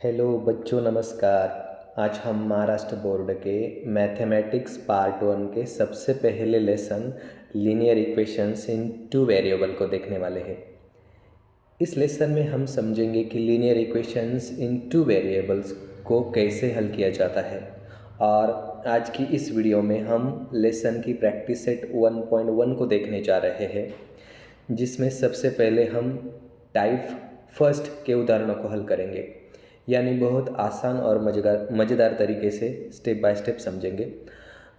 Hello बच्चों, नमस्कार। आज हम महाराष्ट्र बोर्ड के मैथमेटिक्स पार्ट 1 के सबसे पहले lesson linear equations in two variable को देखने वाले हैं। इस लेसन में हम समझेंगे कि linear equations in two variables को कैसे हल किया जाता है। और आज की इस वीडियो में हम लेसन की प्रैक्टिस सेट 1.1 को देखने जा रहे हैं, जिसमें सबसे पहले हम टाइप फर्स्ट के उदाहरणों को हल करेंगे, यानी बहुत आसान और मज़ेदार तरीके से स्टेप बाय स्टेप समझेंगे।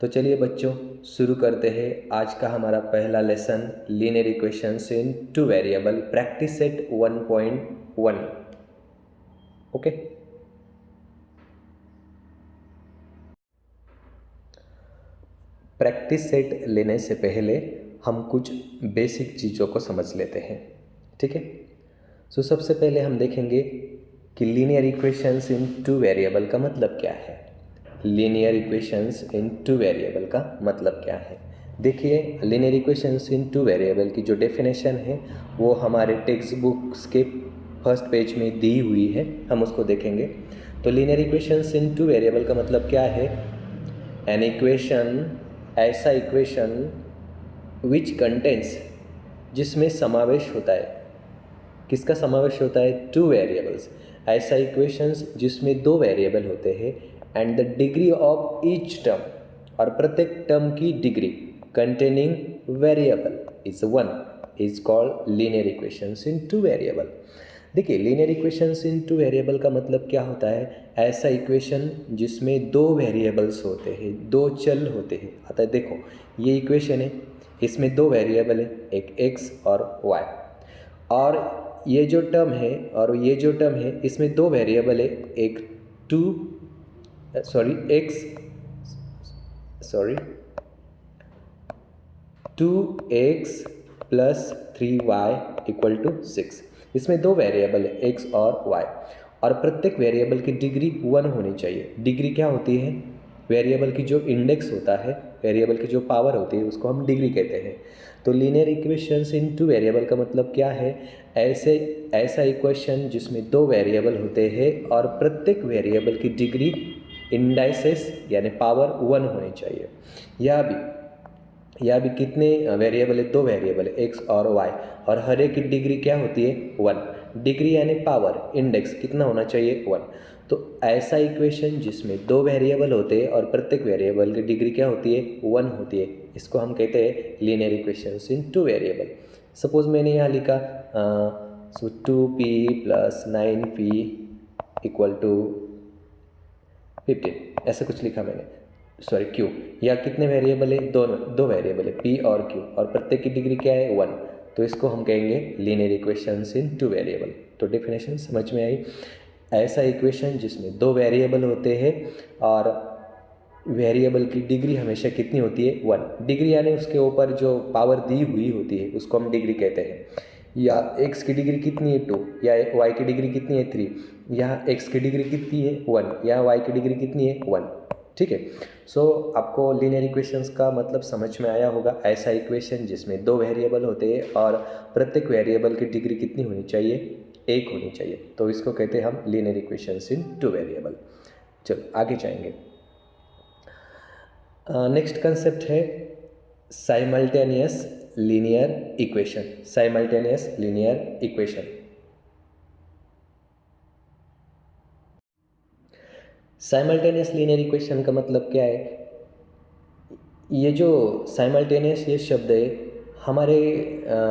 तो चलिए बच्चों, शुरू करते हैं आज का हमारा पहला lesson linear equations in two variable practice set 1.1। Okay, practice set लेने से पहले हम कुछ बेसिक चीज़ों को समझ लेते हैं, ठीक है। सो सबसे पहले हम देखेंगे कि linear equations in two variable का मतलब क्या है। Linear equations in two variable का मतलब क्या है? देखिए, linear equations in two variable की जो डेफिनेशन है वो हमारे टेक्स्ट बुक्स के फर्स्ट पेज में दी हुई है, हम उसको देखेंगे। तो linear equations in two variable का मतलब क्या है? एन इक्वेशन, ऐसा इक्वेशन विच कंटेंस, जिसमें समावेश होता है, किसका समावेश होता है? Two variables. ऐसा इक्वेशंस जिसमें दो वेरिएबल होते हैं and the degree of each term, और प्रत्येक टर्म की degree containing variable is one, is called linear equations in two variable. देखिए, linear equations in two variable का मतलब क्या होता है? ऐसा इक्वेशन जिसमें दो वेरिएबल्स होते हैं, दो चल होते हैं। अतः देखो, ये इक्वेशन है, इसमें दो वेरिएबल है, एक x और y, और ये जो टर्म है और ये जो टर्म है, इसमें दो वेरिएबल है, एक two x plus 3y equal to 6। इसमें दो वेरिएबल है, x और y, और प्रत्येक वेरिएबल की डिग्री 1 होनी चाहिए। डिग्री क्या होती है? वेरिएबल की जो इंडेक्स होता है, वेरिएबल की जो पावर होती है, उसको हम डिग्री कहते हैं। तो linear equations in two variable का मतलब क्या है? ऐसा इक्वेशन जिसमें दो वेरिएबल होते हैं और प्रत्येक वेरिएबल की डिग्री इंडाइसेस यानी पावर 1 होनी चाहिए। या भी कितने वेरिएबल है? दो वेरिएबल है, एक्स और वाई, और हर एक की डिग्री क्या होती है? 1। डिग्री यानी पावर, इंडेक्स कितना होना चाहिए? 1। तो ऐसा इक्वेशन जिसमें दो वेरिएबल होते हैं और प्रत्येक वेरिएबल की डिग्री क्या होती है? 1 होती है, इसको हम कहते हैं linear equations in two variable. Suppose मैंने यहाँ लिखा 2p plus 9p equal to 15, ऐसा कुछ लिखा मैंने, सॉरी क्यू। या कितने वेरिएबल है? दो वेरिएबल है, p और q, और प्रत्येक की डिग्री क्या है? 1। तो इसको हम कहेंगे linear equations in two variable. तो डेफिनेशन समझ में आई? ऐसा इक्वेशन जिसमें दो वेरिएबल होते हैं और वेरिएबल की डिग्री हमेशा कितनी होती है? 1। डिग्री यानी उसके ऊपर जो पावर दी हुई होती है उसको हम डिग्री कहते हैं। या x की डिग्री कितनी है? 2। या y की डिग्री कितनी है? 3। यहाँ x की डिग्री कितनी है? 1। या y की डिग्री कितनी है? 1। ठीक है। सो आपको लीनियर इक्वेशंस का मतलब समझ में आया होगा। ऐसा इक्वेशन जिसमें दो वेरिएबल होते हैं और प्रत्येक वेरिएबल की डिग्री कितनी होनी चाहिए? 1 होनी चाहिए। तो इसको कहते हैं हम linear equations in two variable. चलो आगे जाएंगे। नेक्स्ट कंसेप्ट है simultaneous linear equation. Simultaneous linear equation, simultaneous linear equation का मतलब क्या है? ये जो साइमल्टेनियस ये शब्द है हमारे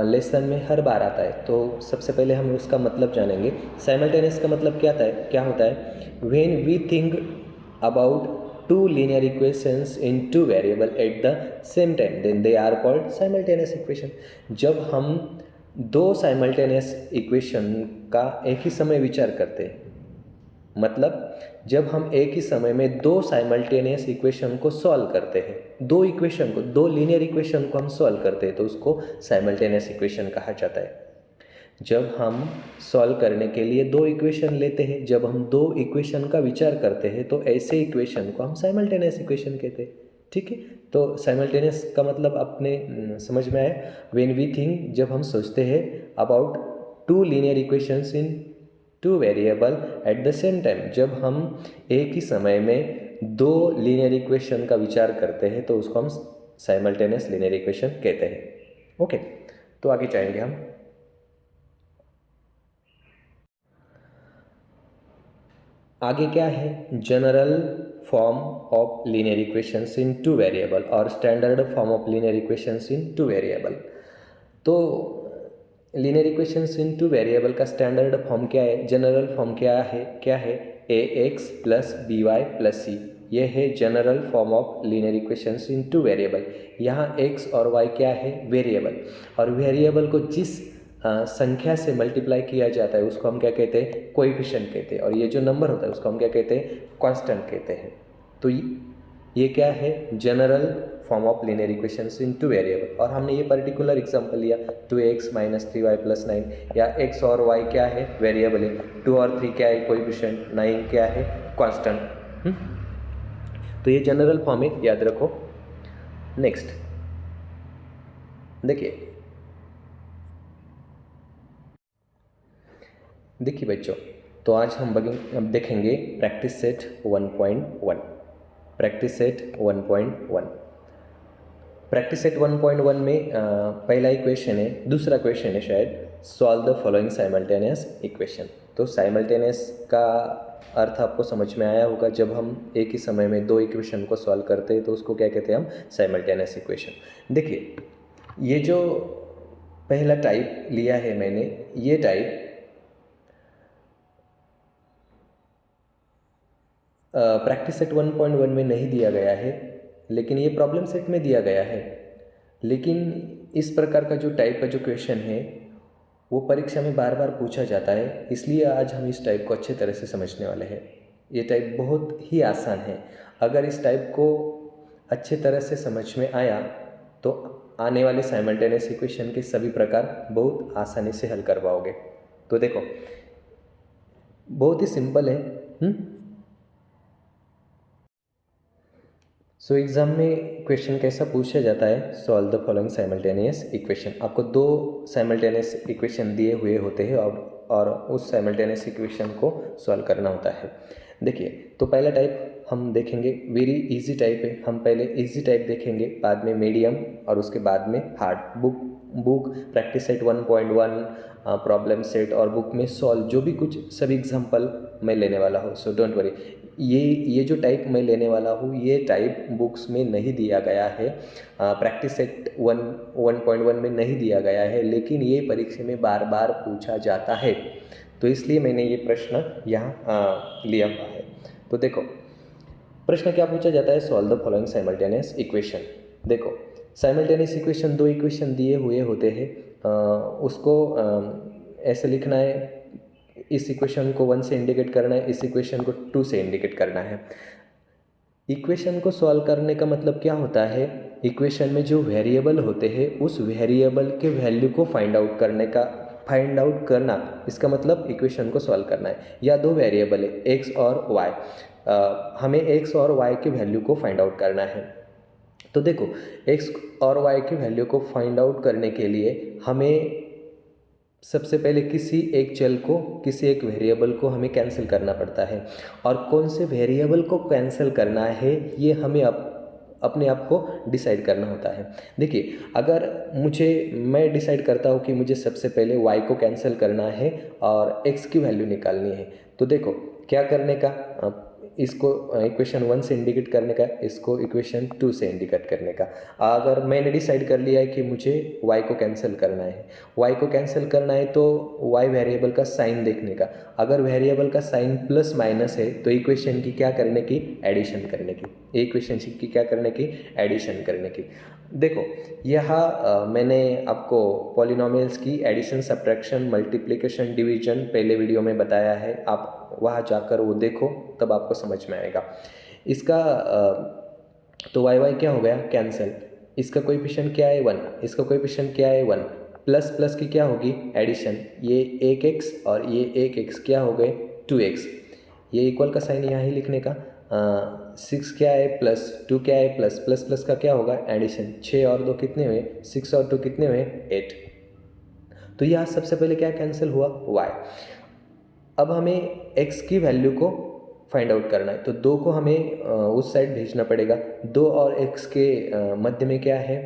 लेसन में हर बार आता है, तो सबसे पहले हम उसका मतलब जानेंगे। साइमल्टेनियस का मतलब क्या होता है? When we think about two linear equations in two variable at the same time, then they are called simultaneous equation। जब हम दो simultaneous equation का एक ही समय विचार करते हैं, मतलब जब हम एक ही समय में दो साइमल्टेनियस इक्वेशन को सॉल्व करते हैं, दो लीनियर इक्वेशन को हम सॉल्व करते हैं, तो उसको साइमल्टेनियस इक्वेशन कहा जाता है। जब हम सॉल्व करने के लिए दो इक्वेशन लेते हैं, जब हम दो इक्वेशन का विचार करते हैं, तो ऐसे इक्वेशन को हम साइमल्टेनियस इक्वेशन कहते हैं। ठीक है। तो साइमल्टेनियस का मतलब अपने समझ में आया? व्हेन वी थिंक, जब हम सोचते हैं about two linear equations in two variable at the same time. जब हम एक ही समय में दो लीनियर इक्वेशन का विचार करते हैं तो उसको हम साइमल्टेनियस लीनियर इक्वेशन कहते हैं। ओके, तो आगे जाएंगे हम। आगे क्या है, general form of linear equations in two variable और standard form of linear equations in two variable. तो linear equations in two variable का स्टैंडर्ड फॉर्म क्या है, जनरल फॉर्म क्या है A X plus B Y plus C. ये है general form of linear equations in two variable. यहाँ X और वाई क्या है, वेरिएबल, और वेरिएबल को जिस संख्या से मल्टीप्लाई किया जाता है उसको हम क्या कहते हैं, कोएफिशिएंट कहते हैं, और ये जो नंबर होता है उसको हम क्या कहते हैं, कांस्टेंट कहते हैं। तो ये क्या है, general form of linear equations in two variable. और हमने ये पर्टिकुलर एग्जांपल लिया 2x माइनस 3y प्लस 9, या x और y क्या है, वेरिएबल है, 2 और 3 क्या है, कोएफिशिएंट, 9 क्या है, कांस्टेंट। तो ये जनरल फॉर्म है, याद रखो। नेक्स्ट देखिए बच्चों, तो आज हम देखेंगे practice set 1.1। Practice set 1.1। Practice set 1.1 में पहला इक्वेशन है, दूसरा क्वेश्चन है शायद, solve the following simultaneous equation. तो साइमल्टेनियस का अर्थ आपको समझ में आया होगा, जब हम एक ही समय में दो इक्वेशन को सॉल्व करते हैं तो उसको क्या कहते हैं हम, साइमल्टेनियस इक्वेशन। देखिए, ये जो पहला टाइप लिया है मैंने, ये टाइप प्रैक्टिस सेट 1.1 में नहीं दिया गया है, लेकिन ये प्रॉब्लम सेट में दिया गया है। लेकिन इस प्रकार का जो टाइप का जो क्वेश्चन है वो परीक्षा में बार बार पूछा जाता है, इसलिए आज हम इस टाइप को अच्छे तरह से समझने वाले हैं। ये टाइप बहुत ही आसान है, अगर इस टाइप को अच्छे तरह से समझ में आया तो आने वाले साइमल्टेनियस इक्वेशन के सभी प्रकार बहुत आसानी से हल कर पाओगे। तो देखो, बहुत ही सिंपल है। सो एग्ज़ाम में क्वेश्चन कैसा पूछा जाता है, solve the following simultaneous equation. आपको दो साइमल्टेनियस इक्वेशन दिए हुए होते हैं और उस साइमल्टेनियस इक्वेशन को सॉल्व करना होता है। देखिए, तो पहला टाइप हम देखेंगे, वेरी इजी टाइप है। हम पहले इजी टाइप देखेंगे, बाद में मीडियम और उसके बाद में hard. Book practice set 1.1, problem set और बुक में सॉल्व जो भी कुछ सभी एग्जाम्पल मैं लेने वाला हूँ। सो डोंट वरी, ये जो टाइप मैं लेने वाला हूँ ये टाइप बुक्स में नहीं दिया गया है, प्रैक्टिस सेट 1.1 में नहीं दिया गया है, लेकिन ये परीक्षा में बार बार पूछा जाता है, तो इसलिए मैंने ये प्रश्न यहाँ लिया हुआ है। तो देखो, प्रश्न क्या पूछा जाता है, solve the following simultaneous equation. देखो, साइमल्टेनियस इक्वेशन, दो इक्वेशन दिए हुए होते हैं, उसको ऐसे लिखना है, इस इक्वेशन को 1 से इंडिकेट करना है, इस इक्वेशन को 2 से इंडिकेट करना है। इक्वेशन को सॉल्व करने का मतलब क्या होता है, इक्वेशन में जो वेरिएबल होते हैं उस वेरिएबल के वैल्यू को फाइंड आउट करना, इसका मतलब इक्वेशन को सॉल्व करना है। या दो वेरिएबल है एक्स और वाई, हमें एक्स और वाई के वैल्यू को फाइंड आउट करना है। तो देखो, एक्स और वाई की वैल्यू को फाइंड आउट करने के लिए हमें सबसे पहले किसी एक वेरिएबल को हमें कैंसिल करना पड़ता है, और कौन से वेरिएबल को कैंसिल करना है ये हमें अपने आप को डिसाइड करना होता है। देखिए, अगर मैं डिसाइड करता हूँ कि मुझे सबसे पहले y को कैंसिल करना है और x की वैल्यू निकालनी है, तो देखो क्या करने का, इसको इक्वेशन 1 से इंडिकेट करने का, इसको इक्वेशन 2 से इंडिकेट करने का। अगर मैंने डिसाइड कर लिया है कि मुझे y को कैंसिल करना है, तो y वेरिएबल का साइन देखने का। अगर वेरिएबल का साइन प्लस माइनस है तो इक्वेशन की क्या करने की, एडिशन करने की। इक्वेशन की क्या करने की, एडिशन करने की। देखो, यहाँ मैंने आपको पॉलिनोमियल्स की एडिशन, सब्ट्रैक्शन, मल्टीप्लिकेशन, डिवीजन पहले वीडियो में बताया है, आप वहाँ जाकर वो देखो, तब आपको समझ में आएगा। इसका तो y क्या हो गया, कैंसिल। इसका कोएफिशिएंट क्या है, 1। इसका कोएफिशिएंट क्या है, 1। प्लस प्लस की क्या होगी, एडिशन। ये एक एक्स और ये एक एक्स क्या हो गए, 2x। ये इक्वल का साइन यहाँ ही लिखने का। 6 क्या है प्लस 2 क्या है प्लस प्लस प्लस का क्या होगा, एडिशन। 6 और 2 कितने हुए, 6 और 2 कितने हुए, 8। तो यहाँ सबसे पहले क्या कैंसिल हुआ, y। अब हमें x की वैल्यू को फाइंड आउट करना है, तो 2 को हमें उस साइड भेजना पड़ेगा। 2 और x के मध्य में क्या है,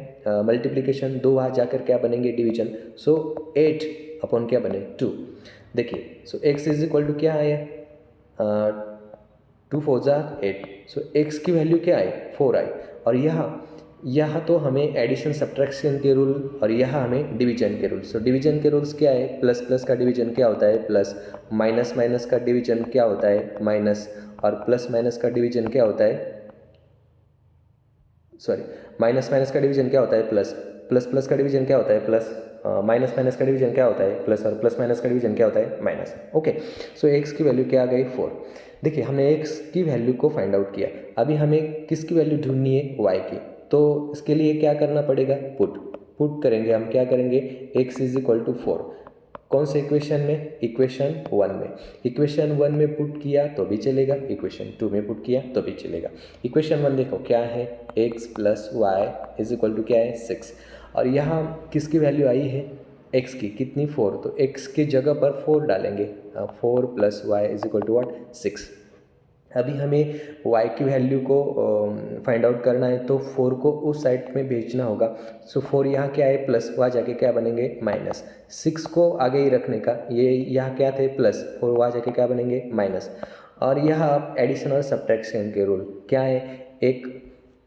मल्टीप्लिकेशन, 2 वहाँ जाकर क्या बनेंगे, डिवीजन। सो 8 अपॉन क्या बने, 2। देखिए, सो x इज इक्वल टू क्या आया, 2 4 जा 8। सो x की वैल्यू क्या आई, 4 आई। और यहाँ तो हमें एडिशन सब्ट्रैक्शन के रूल और यहाँ हमें डिवीजन के रूल। सो डिवीजन के रूल्स क्या है, प्लस प्लस का डिवीजन क्या होता है, प्लस, माइनस माइनस का डिवीजन क्या होता है, माइनस, और प्लस माइनस का डिवीजन क्या होता है, सॉरी, माइनस माइनस का डिवीजन क्या होता है, प्लस, प्लस प्लस का डिवीजन क्या होता है, प्लस, माइनस माइनस का डिवीजन क्या होता है, प्लस, और प्लस माइनस का डिवीजन क्या होता है, माइनस। ओके, सो एक्स की वैल्यू क्या आ गई, 4। देखिए, हमने एक्स की वैल्यू को फाइंड आउट किया। अभी हमें किसकी वैल्यू ढूंढनी है, वाई की। तो इसके लिए क्या करना पड़ेगा, पुट करेंगे हम। क्या करेंगे, एक्स इज इक्वल टू 4, कौन से इक्वेशन में, इक्वेशन 1 में। इक्वेशन 1 में पुट किया तो भी चलेगा, इक्वेशन 2 में पुट किया तो भी चलेगा। इक्वेशन 1 देखो क्या है, x plus y is equal to क्या है, 6। और यहाँ किसकी वैल्यू आई है, x की, कितनी, 4। तो x की जगह पर 4 डालेंगे, 4 plus y is equal to what, 6। अभी हमें y की वैल्यू को फाइंड आउट करना है, तो 4 को उस साइड में भेजना होगा। सो 4 यहाँ क्या है, प्लस, वहाँ जाके क्या बनेंगे, माइनस। 6 को आगे ही रखने का, ये यहाँ क्या थे, प्लस, 4 वहाँ जाके क्या बनेंगे, माइनस। और यहाँ आप एडिशन और सब्ट्रैक्शन के रूल क्या है, एक,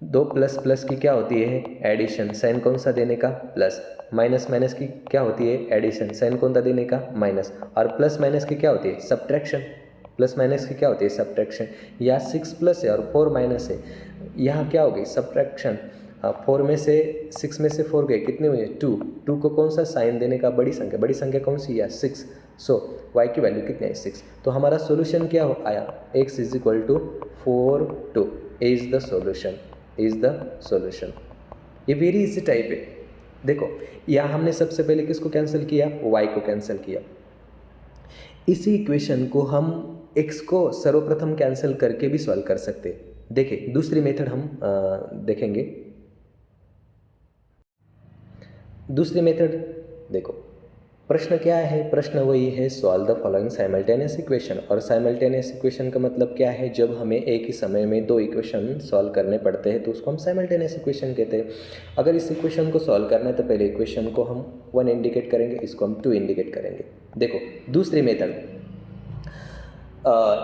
2 प्लस प्लस की क्या होती है, एडिशन, साइन कौन सा देने का, प्लस। माइनस माइनस की क्या होती है, एडिशन, साइन कौन सा देने का, माइनस। और प्लस माइनस की क्या होती है, सब्ट्रैक्शन, प्लस माइनस की क्या होती है, सब्ट्रैक्शन। या 6 प्लस है और 4 माइनस है, यहाँ क्या हो गई, सब्ट्रैक्शन। 4 में से 6 में से 4 गए, कितने हुए, 2 को कौन सा साइन देने का, बड़ी संख्या कौन सी है, 6। सो y की वैल्यू कितनी है, 6। तो हमारा सोल्यूशन क्या आया, x is equal to 4 2 is the solution. ये वेरी इजी टाइप है। देखो, यहाँ हमने सबसे पहले किसको कैंसिल किया, y को कैंसिल किया। इसी इक्वेशन को हम x को सर्वप्रथम कैंसिल करके भी सॉल्व कर सकते हैं। देखिए, दूसरी मेथड हम देखेंगे। दूसरी मेथड देखो, प्रश्न क्या है, प्रश्न वही है, solve the following simultaneous equation. और साइमल्टेनियस इक्वेशन का मतलब क्या है, जब हमें एक ही समय में 2 इक्वेशन सॉल्व करने पड़ते हैं तो उसको हम साइमल्टेनियस इक्वेशन कहते हैं। अगर इस इक्वेशन को सॉल्व करना है तो पहले इक्वेशन को हम 1 इंडिकेट करेंगे, इसको हम 2 इंडिकेट करेंगे। देखो, दूसरी मेथड,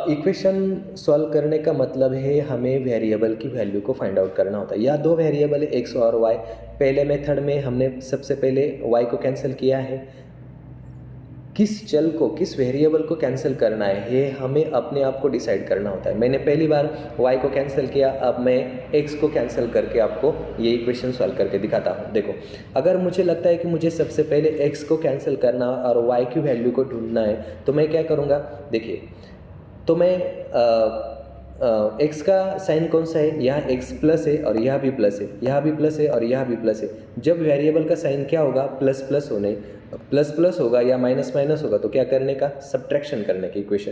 इक्वेशन सॉल्व करने का मतलब है हमें वेरिएबल की वैल्यू को फाइंड आउट करना होता है। या 2 वेरिएबल है, एक्स और वाई। पहले मेथड में हमने सबसे पहले वाई को कैंसिल किया है। किस चल को, किस वेरिएबल को कैंसिल करना है, ये हमें अपने आप को डिसाइड करना होता है। मैंने पहली बार y को कैंसिल किया, अब मैं x को कैंसिल करके आपको ये इक्वेशन सॉल्व करके दिखाता हूँ। देखो, अगर मुझे लगता है कि मुझे सबसे पहले x को कैंसिल करना और y की वैल्यू को ढूंढना है, तो मैं क्या करूँगा, देखिए, तो मैं x का साइन कौन सा है, यहाँ x प्लस है और यहाँ भी प्लस है, यहाँ भी प्लस है और यहाँ भी प्लस है। जब वेरिएबल का साइन क्या होगा, प्लस प्लस प्लस होगा या माइनस माइनस होगा, तो क्या करने का, सब्ट्रैक्शन करने की इक्वेशन।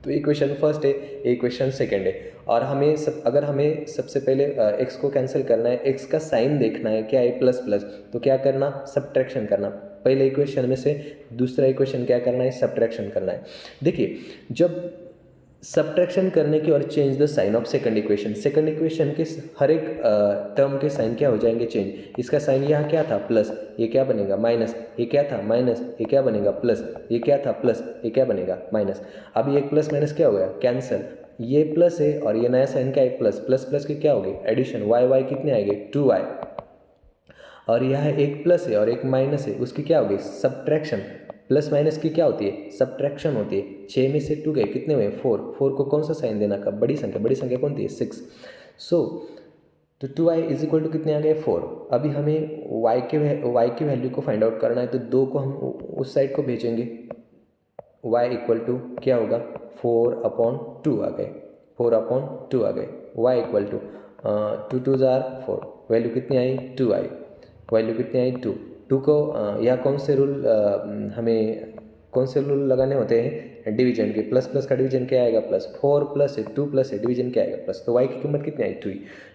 तो इक्वेशन फर्स्ट है, इक्वेशन सेकंड है। और हमें अगर हमें सबसे पहले x को कैंसिल करना है, x का साइन देखना है क्या है, प्लस प्लस, तो क्या करना, सब्ट्रैक्शन करना। पहले इक्वेशन में से दूसरा इक्वेशन क्या करना है, सब्ट्रैक्शन करना है। देखिए, जब सब्ट्रैक्शन करने की और change the sign of second equation, second equation के हर एक टर्म के साइन क्या हो जाएंगे, चेंज। इसका साइन यहाँ क्या था, प्लस, ये क्या बनेगा, माइनस। ये क्या था, माइनस, ये क्या बनेगा, प्लस। ये क्या था, प्लस, ये क्या बनेगा, माइनस। अब ये प्लस माइनस क्या हो गया, कैंसिल। ये प्लस है और ये नया साइन क्या है, प्लस, प्लस प्लस के क्या हो गए, एडिशन। वाई कितने आएंगे, 2y। और यह एक प्लस है और एक माइनस है, उसकी क्या होगी, सब्ट्रैक्शन। प्लस माइनस की क्या होती है, सब्ट्रैक्शन होती है। 6 में से 2 गए, कितने हुए, 4 को कौन सा साइन देना का, बड़ी संख्या कौन थी, 6। सो तो 2y इज इक्वल टू कितने आ गए, 4। अभी हमें y की वैल्यू को फाइंड आउट करना है, तो 2 को हम उस साइड को भेजेंगे। y इक्वल टू क्या होगा, 4/2 आ गए, 4/2 आ गए। y इक्वल टू 2 2 जार 4, वैल्यू कितनी आई, 2 आई। वैल्यू कितनी आई, 2 को यहाँ कौन से रूल लगाने होते हैं, डिवीजन के। प्लस प्लस का डिवीजन क्या आएगा, प्लस। 4 प्लस है, 2 प्लस है, डिवीजन क्या आएगा, प्लस। तो y की कीमत कितनी आई,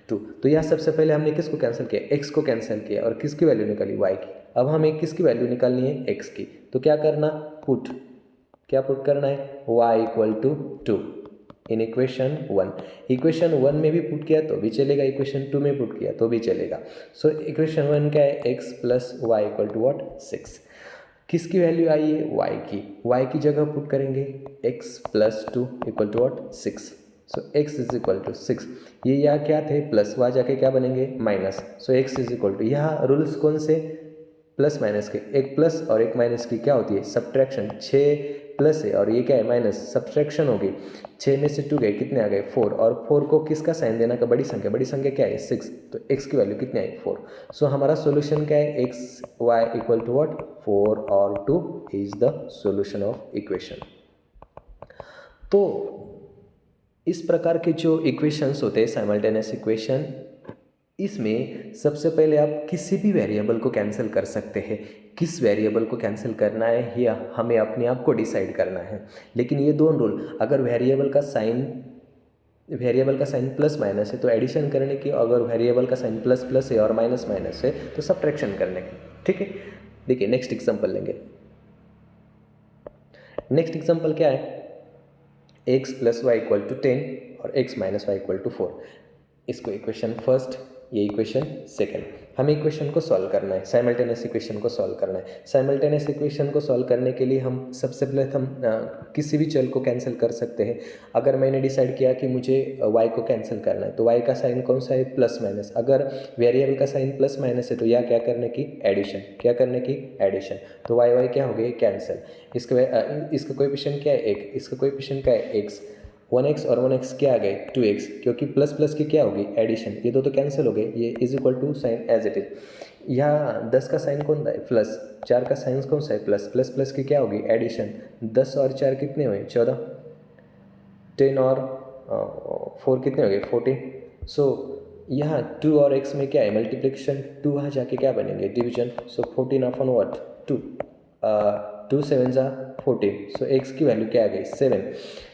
2। तो यहाँ सबसे पहले हमने किसको कैंसिल किया, x को कैंसिल किया और किसकी वैल्यू निकाली, y की। अब हमें किसकी वैल्यू निकालनी है, x की। तो क्या करना, पुट क्या पुट करना है, y equal to 2 in equation 1। Equation 1 में भी पुट किया तो भी चलेगा, इक्वेशन 2 में पुट किया तो भी चलेगा। सो इक्वेशन 1 क्या है, x plus y equal to what 6। किसकी वैल्यू आई है, y की जगह पुट करेंगे x plus 2 equal to what 6। So x is equal to 6। ये यहाँ क्या थे प्लस, वहाँ जाके क्या बनेंगे minus. So x is equal to, यहाँ रूल्स कौन से, प्लस माइनस के, एक प्लस और एक माइनस की क्या होती है सब्ट्रैक्शन। 6 प्लस है और ये क्या है माइनस, सब्ट्रैक्शन होगी। 6 में से 2 गए, कितने आ गए 4, और 4 को किसका साइन देना का, बड़ी संख्या क्या है 6, तो x की वैल्यू कितनी आई 4। सो हमारा सोल्यूशन क्या है, x y equal to what 4 और 2 is the solution of equation. तो इस प्रकार के जो इक्वेशंस होते हैं साइमल्टेनियस इक्वेशन, इसमें सबसे पहले आप किसी भी वेरिएबल को कैंसिल कर सकते हैं। किस वेरिएबल को कैंसिल करना है या हमें अपने आप को डिसाइड करना है। लेकिन ये दोनों रूल, अगर वेरिएबल का साइन प्लस माइनस है तो एडिशन करने की, अगर वेरिएबल का साइन प्लस प्लस है और माइनस माइनस है तो सब्ट्रैक्शन करने की। ठीक है, देखिए नेक्स्ट एग्जांपल लेंगे। नेक्स्ट एग्जांपल क्या है, x plus y equal to 10 और x minus y equal to 4। इसको इक्वेशन फर्स्ट, ये इक्वेशन सेकंड। हमें इक्वेशन को सॉल्व करना है, साइमल्टेनियस इक्वेशन को सॉल्व करना है। साइमल्टेनियस इक्वेशन को सॉल्व करने के लिए हम सबसे पहले किसी भी चल को कैंसिल कर सकते हैं। अगर मैंने डिसाइड किया कि मुझे y को कैंसिल करना है तो y का साइन कौन सा है, प्लस माइनस। अगर वेरिएबल का साइन प्लस माइनस है तो यह क्या करने की, एडिशन। क्या करने की, एडिशन। तो y क्या हो गया, कैंसिल। इसका कोएफिशिएंट क्या है 1, इसका कोएफिशिएंट क्या है x। 1x और 1x क्या आ गए 2x, क्योंकि प्लस प्लस की क्या होगी एडिशन। ये दो तो कैंसिल हो गए, ये is equal to sign as it is. यहाँ 10 का साइन कौन सा है प्लस, 4 का साइन कौन सा है प्लस, प्लस प्लस की क्या होगी एडिशन। 10 और 4 कितने हुए 14, 10 और 4 कितने हो गए 14। सो यहाँ 2 और x में क्या है मल्टीप्लिकेशन, 2 वहाँ जाके क्या बनेंगे डिवीजन। सो 14 अपॉन व्हाट 2, 2 7 जा 14। सो x की वैल्यू क्या आ गई 7।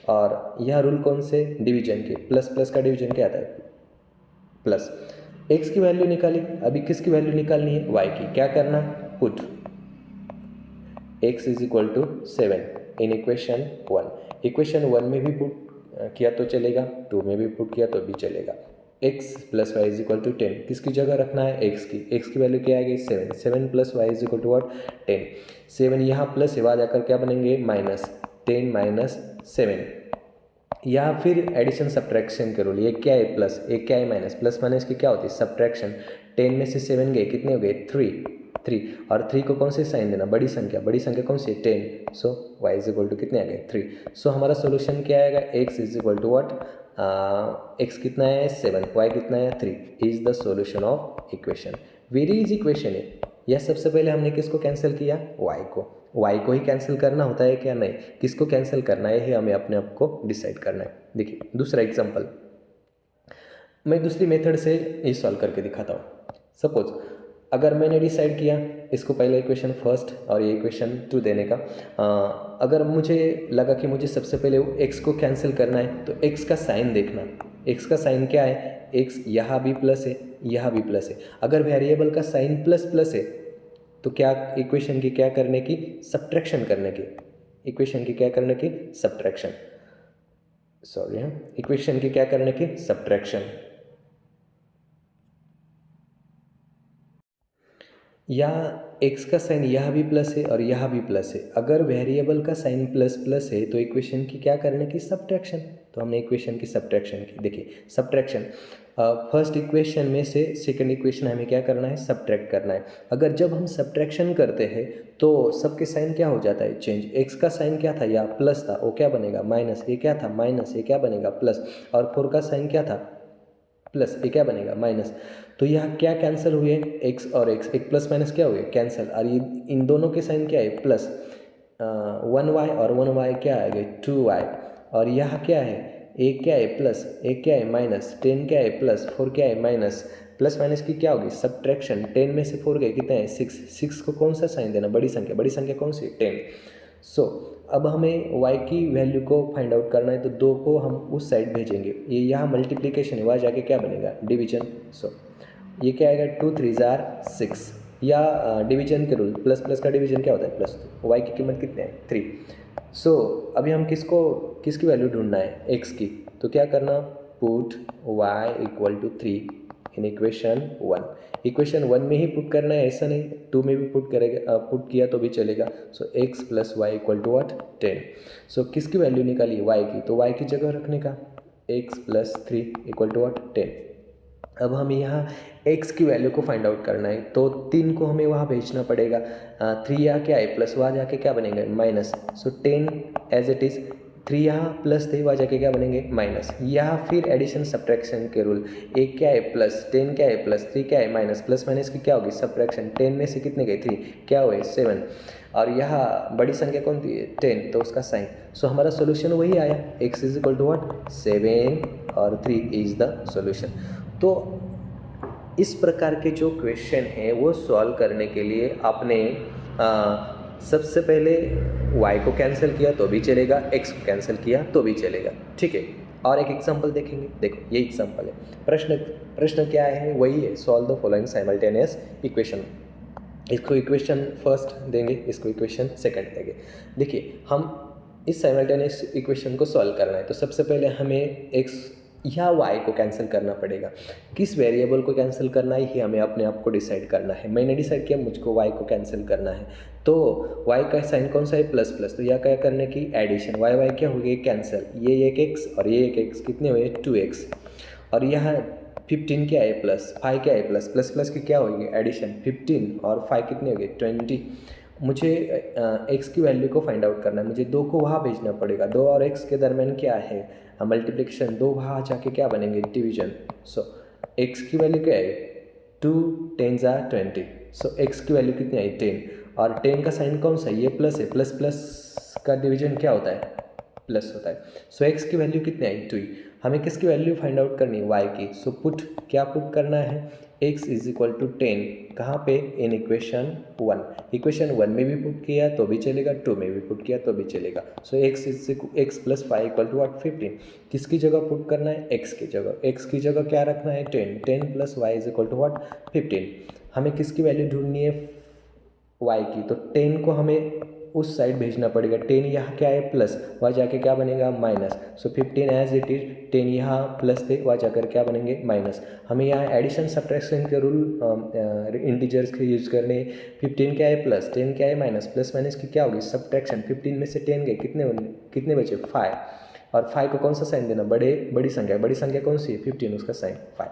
और यह रूल कौन से, डिवीजन के, प्लस प्लस का डिवीजन क्या आता है प्लस। x की वैल्यू निकाली, अभी किसकी वैल्यू निकालनी है, y की। क्या करना, put x is equal to 7 in equation 1। Equation 1 में भी पुट किया तो चलेगा, 2 में भी पुट किया तो भी चलेगा। x plus y is equal to 10, किसकी जगह रखना है x की वैल्यू क्या आ गई 7। 7 plus y is equal to what 10। 7 यहाँ प्लस है, वहाँ जाकर क्या बनेंगे माइनस, 10 माइनस 7। या फिर एडिशन सब्ट्रैक्शन के रूल, एक क्या है प्लस, एक क्या है माइनस, प्लस माइनस की क्या होती है सब्ट्रैक्शन। 10 में से 7 गए, कितने हो गए 3 और 3 को कौन से साइन देना, बड़ी संख्या कौन सी 10। सो y इज इक्वल टू कितने आ गए 3। सो हमारा सोल्यूशन क्या आएगा, x is equal to what, x कितना है 7, y कितना है 3 is the solution of equation. Very easy equation है। यह सबसे पहले हमने किसको कैंसिल किया, y को ही कैंसिल करना होता है क्या, नहीं, किसको कैंसिल करना है ये हमें अपने आप को डिसाइड करना है। देखिए दूसरा एग्जांपल, मैं दूसरी मेथड से ये सॉल्व करके दिखाता हूँ। सपोज अगर मैंने डिसाइड किया इसको पहले इक्वेशन फर्स्ट और ये इक्वेशन 2 देने का, अगर मुझे लगा कि मुझे सबसे पहले x को कैंसिल करना है तो x का साइन देखना। x का साइन क्या है, x यहाँ भी प्लस है, यहाँ भी प्लस है। अगर वेरिएबल का साइन प्लस प्लस है तो क्या इक्वेशन की क्या करने की, सब्ट्रैक्शन करने की। इक्वेशन की क्या करने की, सब्ट्रैक्शन, सॉरी हाँ, इक्वेशन की क्या करने की, सब्ट्रैक्शन। या x का साइन यहाँ भी प्लस है और यहाँ भी प्लस है। अगर वेरिएबल का साइन प्लस प्लस है तो इक्वेशन की क्या करने की, सब्ट्रैक्शन। तो हमने इक्वेशन की सब्ट्रैक्शन की। देखिए सब्ट्रैक्शन, फर्स्ट इक्वेशन में से सेकंड इक्वेशन हमें क्या करना है, सब्ट्रैक्ट करना है। अगर जब हम सब्ट्रैक्शन करते हैं तो सबके साइन क्या हो जाता है चेंज। x का साइन क्या था, या प्लस था, वो क्या बनेगा माइनस। ये क्या था माइनस, ये क्या बनेगा प्लस। और 4 का साइन क्या था प्लस, ये क्या बनेगा माइनस। तो यह क्या कैंसिल हुए, x और x, एक प्लस माइनस क्या हुए कैंसिल। और ये इन दोनों के साइन क्या है प्लस, 1y और 1y क्या आ गए 2y। और यह क्या है, एक क्या है प्लस, एक क्या है माइनस, 10 क्या है प्लस, 4 क्या है माइनस। प्लस माइनस की क्या होगी सब्ट्रैक्शन। 10 में से 4 गए, कितना है 6 को कौन सा साइन देना, बड़ी संख्या कौन सी 10। सो अब हमें y की वैल्यू को फाइंड आउट करना है तो 2 को हम उस साइड भेजेंगे। ये यहाँ मल्टीप्लिकेशन है, वहाँ जाके क्या बनेगा डिवीजन। सो ये क्या आएगा 2 3 जार 6। या डिवीजन के रूल, प्लस प्लस का डिवीजन क्या होता है प्लस। y की कीमत कितने है 3। अभी हम किसकी वैल्यू ढूंढना है, एक्स की। तो क्या करना, put y equal to 3 in equation 1। Equation 1 में ही पुट करना है, ऐसा नहीं 2 में भी पुट किया तो भी चलेगा। X plus y equal to what, 10। किसकी वैल्यू निकाली, y की, तो y की जगह रखने का, x plus 3 equal to what, 10। अब हमें यहाँ x की वैल्यू को फाइंड आउट करना है, तो 3 को हमें वहाँ भेजना पड़ेगा। 3 यहाँ क्या है, प्लस, वहाँ जाके क्या बनेंगे, माइनस। 10 एज इट इज़, 3 यहाँ प्लस थे, वहाँ जाके क्या बनेंगे, माइनस। यहाँ फिर एडिशन सब्ट्रैक्शन के रूल, एक क्या है प्लस, 10 क्या है प्लस, 3 क्या है माइनस, प्लस माइनस की क्या होगी, सब्ट्रैक्शन। 10 में से कितने गए, 3, क्या हुए 7, और यहाँ बड़ी संख्या कौन थी, 10, तो उसका साइन। हमारा सोल्यूशन वही आया, x is equal to what, 7 और 3 इज द सोल्यूशन। तो इस प्रकार के जो क्वेश्चन हैं वो सॉल्व करने के लिए आपने सबसे पहले y को कैंसिल किया तो भी चलेगा, x को कैंसिल किया तो भी चलेगा, ठीक है। और एक एग्जांपल देखेंगे, देखो ये एग्जांपल है। प्रश्न क्या है, वही है, solve the following simultaneous equation. इसको इक्वेशन फर्स्ट देंगे, इसको इक्वेशन सेकंड देंगे। देखिए, हम इस साइमल्टेनियस इक्वेशन को सॉल्व करना है तो सबसे पहले हमें x या y को कैंसिल करना पड़ेगा। किस वेरिएबल को कैंसिल करना है ये हमें अपने आप को डिसाइड करना है। मैंने डिसाइड किया मुझको y को कैंसिल करना है, तो y का साइन कौन सा है, प्लस प्लस, तो यह क्या करने की, एडिशन, y क्या हो गई, कैंसिल, ये एक x और ये एक x, कितने हुए, 2x। और यहाँ 15 क्या है प्लस, 5 क्या है प्लस, प्लस प्लस की क्या होगी, एडिशन, 15 और 5 कितने हो गए, 20। मुझे x की वैल्यू को फाइंड आउट करना है, मुझे 2 को वहाँ भेजना पड़ेगा, 2 और x के दरमियान क्या है, मल्टीप्लिकेशन, 2 वहाँ जाके क्या बनेंगे, डिवीजन। x की वैल्यू क्या है, 2 10 are 20। x की वैल्यू कितनी आई, 10, और 10 का साइन कौन सा है, ये प्लस है, प्लस प्लस का डिवीजन क्या होता है, प्लस होता है। x की वैल्यू कितनी आई, 2। हमें किसकी वैल्यू फाइंड आउट करनी है, y की। पुट क्या पुट करना है, x इज इक्वल टू 10, कहाँ पे, इन इक्वेशन 1। इक्वेशन 1 में भी पुट किया तो भी चलेगा, 2 में भी पुट किया तो भी चलेगा। x plus 5 equal to what, 15। किसकी जगह पुट करना है, x की जगह। x की जगह क्या रखना है, 10 plus y is equal to what, 15। हमें किसकी वैल्यू ढूंढनी है, y की, तो 10 को हमें उस साइड भेजना पड़ेगा। 10 यहाँ क्या है, प्लस, वहाँ जाके क्या बनेगा, माइनस। 15 एज इट इज, 10 यहाँ प्लस थे, वहाँ जाकर क्या बनेंगे, माइनस। हमें यहाँ एडिशन सब्ट्रैक्शन के रूल इंटीजर्स के यूज करने। 15 क्या है प्लस, 10 क्या है माइनस, प्लस माइनस की क्या होगी, सब्ट्रैक्शन। 15 में से 10 गए, कितने बचे, 5, और 5 को कौन सा साइन देना, बड़ी संख्या कौन सी है, 15, उसका साइन 5।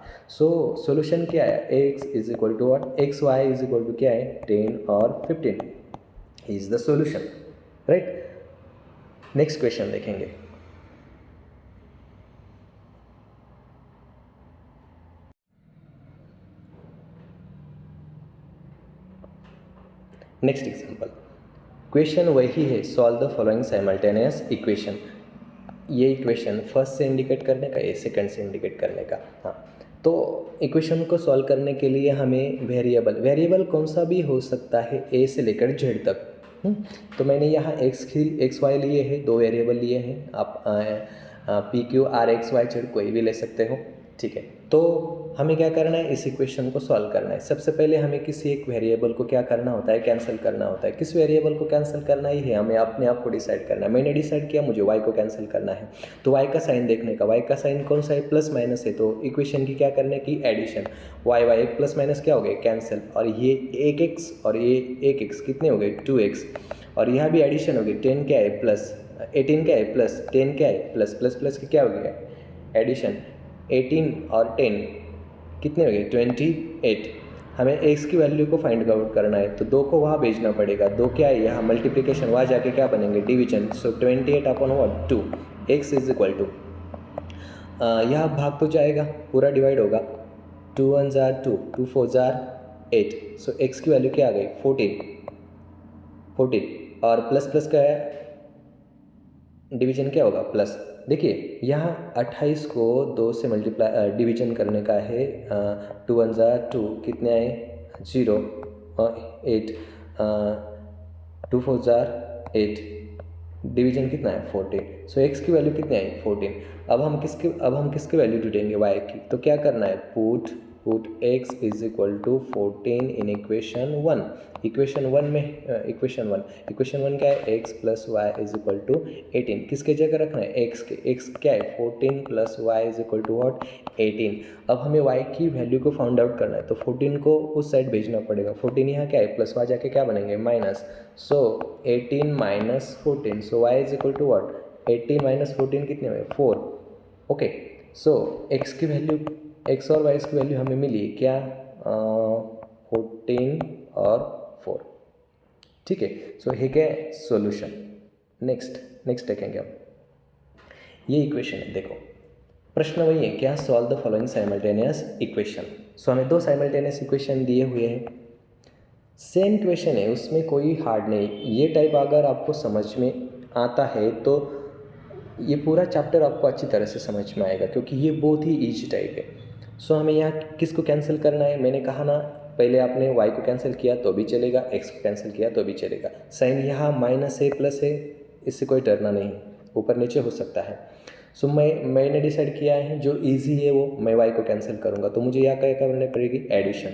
सोल्यूशन क्या है, x is equal to what, x y is equal to क्या है, 10 और 15 is the solution, right. Next question देखेंगे। नेक्स्ट एग्जांपल, क्वेश्चन वही है, solve the following simultaneous equation. ये इक्वेशन फर्स्ट से इंडिकेट करने का, ये सेकंड से इंडिकेट करने का। हाँ, तो इक्वेशन को सॉल्व करने के लिए हमें वेरिएबल कौन सा भी हो सकता है, ए से लेकर जेड तक। तो मैंने यहाँ एक्स वाई लिए हैं, 2 वेरिएबल लिए हैं। आप p q r x y z कोई भी ले सकते हो, ठीक है। तो हमें क्या करना है, इस इक्वेशन को सॉल्व करना है। सबसे पहले हमें किसी एक वेरिएबल को क्या करना होता है, कैंसिल करना होता है। किस वेरिएबल को कैंसिल करना ही है, हमें अपने आप को डिसाइड करना है। मैंने डिसाइड किया मुझे y को कैंसिल करना है, तो y का साइन देखने का, y का साइन कौन सा है, प्लस माइनस है, तो इक्वेशन की क्या करने की, एडिशन। y एक प्लस माइनस क्या हो गए, कैंसिल, और ये एक x और ये एक x कितने हो गए, 2x, और यहाँ भी एडिशन हो गई। 10 क्या है प्लस, 18 क्या है प्लस, 10 क्या है प्लस, प्लस प्लस की क्या हो गया, एडिशन। 18 और 10 कितने हो गए, 28। हमें x की वैल्यू को फाइंड आउट करना है, तो 2 को वहाँ भेजना पड़ेगा। 2 क्या है, यहाँ मल्टीप्लिकेशन, वहाँ जाके क्या बनेंगे, division. 28 upon what, 2। x is equal to, यहाँ भाग तो जाएगा, पूरा डिवाइड होगा। 2 1 जार 2, 2 4 जार 8। x की वैल्यू क्या आ गई, 14, और प्लस प्लस का डिवीजन क्या होगा, प्लस। देखिए यहाँ 28 को 2 से मल्टीप्लाई डिवीजन करने का है। 2 1 जार 2, कितने आए, 0, 8, 2 4 जार 8, डिवीजन कितना है, 14। x की वैल्यू कितनी आई, 14। अब हम किसकी वैल्यू ढूंढेंगे, y की। तो क्या करना है, put put x is equal to 14 in equation 1। Equation one क्या है, x plus y is equal to 18। किसके जगह रखना है, x के। x क्या है 14 plus y is equal to what 18। अब हमें y की वैल्यू को फाउंड आउट करना है, तो 14 को उस साइड भेजना पड़ेगा। 14 यहाँ क्या है, प्लस वाई जाके क्या बनेंगे minus. So 18 minus 14, so y is equal to what 18 minus 14 कितने हुए 4। ओके, सो x की वैल्यू, x और y की वैल्यू हमें मिली क्या 14 और 4। ठीक है, सो ये क्या है सॉल्यूशन। नेक्स्ट देखेंगे हम। ये इक्वेशन है, देखो प्रश्न वही है क्या, solve the following simultaneous equation. So हमें दो साइमल्टेनियस इक्वेशन दिए हुए हैं, सेम इक्वेशन है, उसमें कोई हार्ड नहीं। ये टाइप अगर आपको समझ में आता है तो ये पूरा चैप्टर आपको अच्छी तरह से समझ में आएगा, क्योंकि ये बहुत ही ईजी टाइप है। सो हमें यहाँ किसको कैंसिल करना है, मैंने कहा ना पहले आपने y को कैंसिल किया तो भी चलेगा, x को कैंसिल किया तो भी चलेगा। साइन यहाँ माइनस है प्लस है, इससे कोई डरना नहीं, ऊपर नीचे हो सकता है। सो मैंने डिसाइड किया है जो इजी है वो मैं y को कैंसिल करूँगा, तो मुझे यहाँ क्या करनी पड़ेगी एडिशन।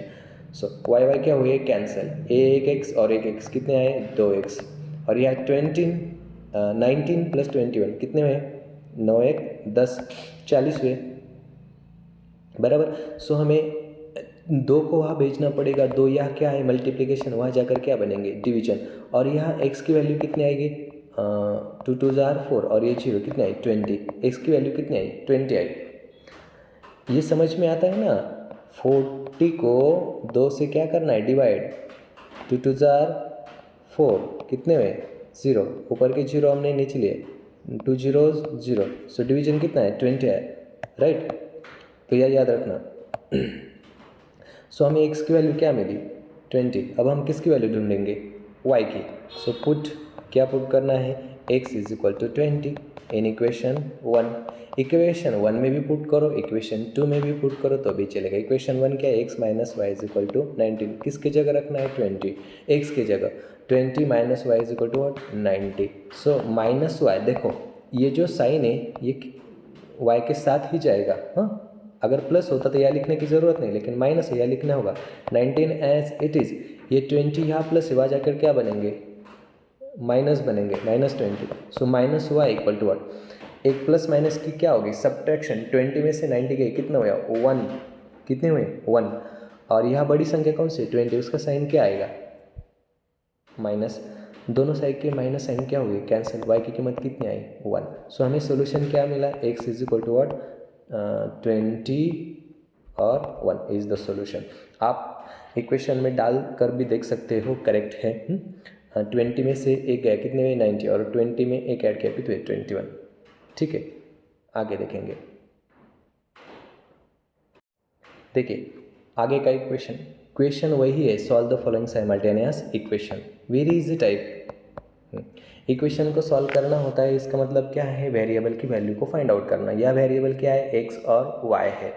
सो y क्या हुए कैंसिल, एक x और एक x कितने आए 2x, और यहाँ 19 प्लस 21 कितने हुए 9 1 10 40 हुए बराबर। सो हमें 2 को वहाँ भेजना पड़ेगा, 2 यहाँ क्या है मल्टीप्लिकेशन, वहाँ जाकर क्या बनेंगे डिवीजन, और यहाँ x की वैल्यू कितनी आएगी 2 2 जार 4, और ये 0 कितने आई 20, x की वैल्यू कितनी आई 20 आई। ये समझ में आता है ना। 40 को 2 से क्या करना है डिवाइड, 2 2 जार 4 कितने हुए 0, ऊपर के 0 हमने नीचे लिए 2 0 0, सो डिवीजन कितना है 20 है, राइट। तो यह याद रखना। सो हमें x की वैल्यू क्या मिली 20। अब हम किसकी वैल्यू ढूंढेंगे y की। सो पुट करना है x is equal to 20 in equation 1। Equation 1 में भी पुट करो, इक्वेशन 2 में भी पुट करो तो भी चलेगा। इक्वेशन 1 क्या है x minus y is equal to 19, किसकी जगह रखना है 20, x की जगह 20 minus y is equal to what 90। So minus y, देखो ये जो साइन है ये y के साथ ही जाएगा। हाँ, अगर प्लस होता तो यह लिखने की ज़रूरत नहीं, लेकिन माइनस है यह लिखना होगा 19 एज इट इज़। ये 20 यहाँ प्लस है, वहाँ जाकर क्या बनेंगे माइनस बनेंगे -20। सो माइनस हुआ इक्वल टू वॉट, एक प्लस माइनस की क्या होगी सब्ट्रैक्शन, 20 में से 90 गई कितना हुआ 1, कितने हुए 1, और यहाँ बड़ी संख्या कौन सी 20, उसका साइन क्या आएगा माइनस। दोनों साइड के माइनस साइन क्या हुई कैंसिल, y की कीमत कितनी आई 1। सो हमें सोल्यूशन क्या मिला x is equal to what 20 और 1 इज़ द सोल्यूशन। आप इक्वेशन में डाल कर भी देख सकते हो करेक्ट है। 20 में से एक गया कितने में 90, और 20 में एक ऐड किया कितने 21। ठीक है, आगे देखेंगे। देखिए आगे का क्वेश्चन वही है, solve the following simultaneous equation, very easy type. Equation को सॉल्व करना होता है, इसका मतलब क्या है वेरिएबल की वैल्यू को फाइंड आउट करना। यह वेरिएबल क्या है x और y है।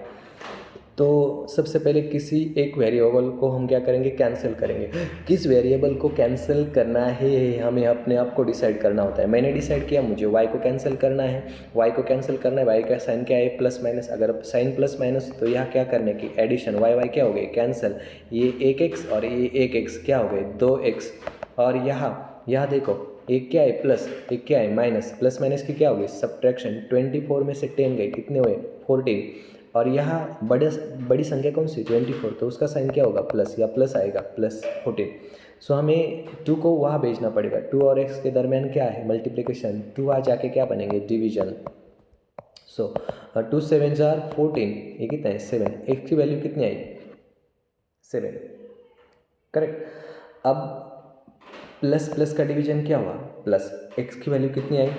तो सबसे पहले किसी एक वेरिएबल को हम क्या करेंगे कैंसिल करेंगे। किस वेरिएबल को कैंसिल करना है हमें अपने आप को डिसाइड करना होता है। मैंने डिसाइड किया मुझे y को कैंसिल करना है, y को कैंसिल करना है, y का साइन क्या है प्लस माइनस, अगर साइन प्लस माइनस तो यहाँ क्या करने की एडिशन, y क्या हो गए कैंसिल, ये एक x और ये एक x क्या हो गए 2x, और यहाँ देखो एक क्या है प्लस एक क्या है माइनस, प्लस माइनस की क्या होगी सब्ट्रैक्शन, 24 में से 10 गए कितने हुए 14, और यहाँ बड़ी संख्या कौन सी 24, तो उसका साइन क्या होगा प्लस, या प्लस आएगा प्लस 14। सो हमें 2 को वहाँ भेजना पड़ेगा, 2 और x के दरमियान क्या है मल्टीप्लिकेशन, 2 आ जाके क्या बनेंगे डिवीजन। सो 2 7 जार 14, ये कितना है 7, x की वैल्यू कितनी आई 7, करेक्ट। अब प्लस प्लस का डिवीजन क्या हुआ प्लस, x की वैल्यू कितनी आई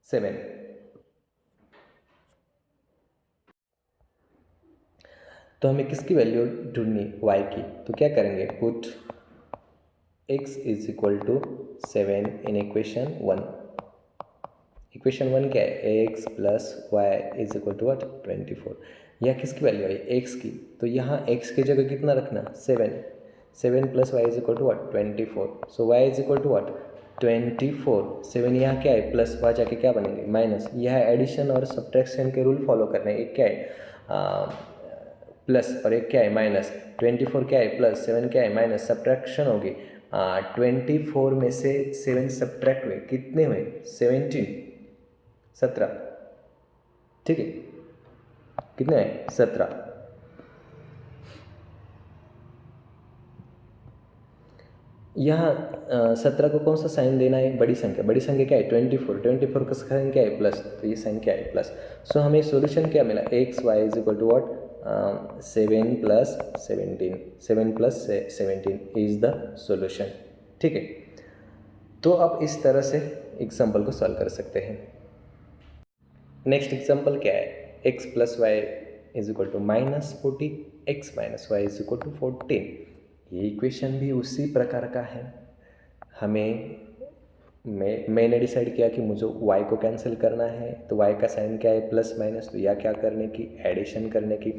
7। तो हमें किसकी वैल्यू ढूंढनी y की, तो क्या करेंगे put x is equal to 7 in equation 1। Equation 1 क्या है x plus y is equal to what 24। यह किसकी वैल्यू आई x की, तो यहाँ x की जगह कितना रखना 7 plus y is equal to what 24। So y is equal to what 24, 7 यहाँ क्या है प्लस, वहाँ जाके क्या बनेंगे माइनस। यह एडिशन और सब्ट्रैक्शन के रूल फॉलो करने हैं। एक क्या है प्लस और एक क्या है माइनस, 24 क्या है प्लस, 7 क्या है माइनस, सब्ट्रैक्शन होगी। 24 में से 7 सब्ट्रैक्ट हुए, कितने हुए 17, ठीक है, कितने हैं 17। यहाँ 17 को कौन सा साइन देना है, बड़ी संख्या क्या है 24 का साइन क्या है प्लस, तो ये साइन क्या है प्लस। सो हमें सॉल्यूशन क्या मिला, x y is equal to what 7 + 17, 7 + 17 is the solution, ठीक है। तो अब इस तरह से एग्जाम्पल को सॉल्व कर सकते हैं। नेक्स्ट एग्जाम्पल क्या है, x + y is equal to -40, x - y is equal to 14। ये इक्वेशन भी उसी प्रकार का है। मैंने डिसाइड किया कि मुझे y को कैंसिल करना है, तो y का साइन क्या है प्लस माइनस, तो या क्या करने की, एडिशन करने की।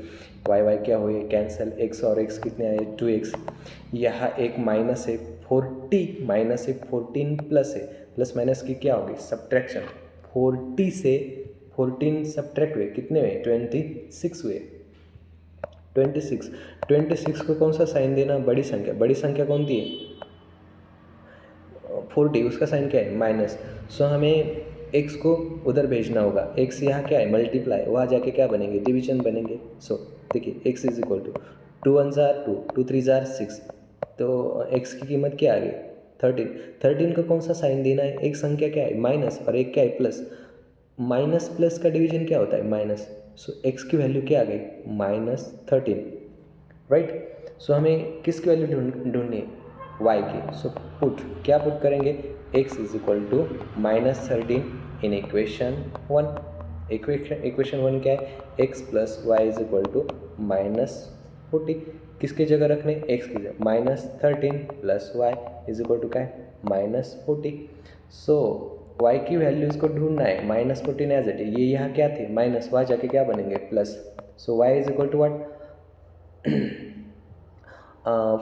y क्या हुए कैंसिल, x और x कितने आए 2x। यहाँ एक माइनस है 40, माइनस है 14 प्लस है, प्लस माइनस की क्या होगी सब्ट्रैक्शन। 40 से 14 सब्ट्रैक्ट हुए, कितने हुए 26 हुए। 26 को कौन सा साइन देना, बड़ी संख्या कौन सी है 40, उसका साइन क्या है माइनस। सो हमें x को उधर भेजना होगा, x यहाँ क्या है मल्टीप्लाई, वहाँ जाके क्या बनेंगे डिवीजन बनेंगे। सो देखिए x इज इक्वल टू 2 × 1 = 2, 2 × 3 = 6, तो x की कीमत क्या आ गई 13 को कौन सा साइन देना है, एक संख्या क्या है माइनस और एक क्या है प्लस, माइनस प्लस का डिवीजन क्या होता है माइनस। सो x की वैल्यू क्या आ गई -13, राइट। सो हमें किसकी वैल्यू ढूंढनी है y की। सो क्या पुट करेंगे, x is equal to -13 in equation 1। Equation 1 क्या है, x + y is equal to -40, किसकी जगह रखने x की जगह, -13 + y इज इक्वल टू क्या है -40। सो y की वैल्यूज को ढूंढना है, -14 एज इट, ये यहाँ क्या थे माइनस, वहाँ जाके क्या बनेंगे plus. So y is equal to what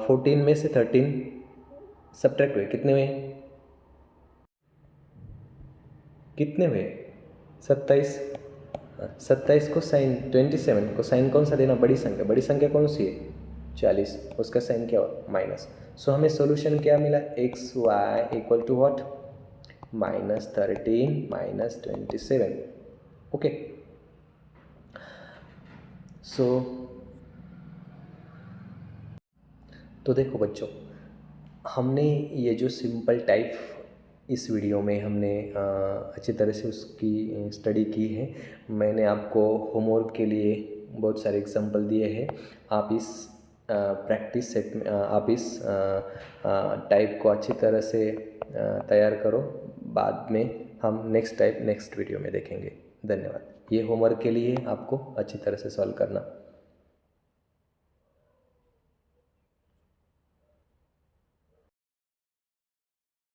14 में से 13 सब्ट्रैक्ट हुए, कितने हुए 27। 27 को साइन, 27 को साइन कौन सा देना, बड़ी संख्या कौन सी है 40, उसका साइन क्या हो माइनस। सो हमें सॉल्यूशन क्या मिला, x Y equal to what -13 - 27, okay. So तो देखो बच्चों, हमने ये जो सिंपल टाइप इस वीडियो में हमने अच्छी तरह से उसकी स्टडी की है। मैंने आपको होमवर्क के लिए बहुत सारे एग्जांपल दिए हैं। आप इस प्रैक्टिस सेट में आप इस टाइप को अच्छी तरह से तैयार करो। बाद में हम नेक्स्ट वीडियो में देखेंगे। धन्यवाद। ये होमवर्क के लिए आपको अच्छी तरह से सॉल्व करना।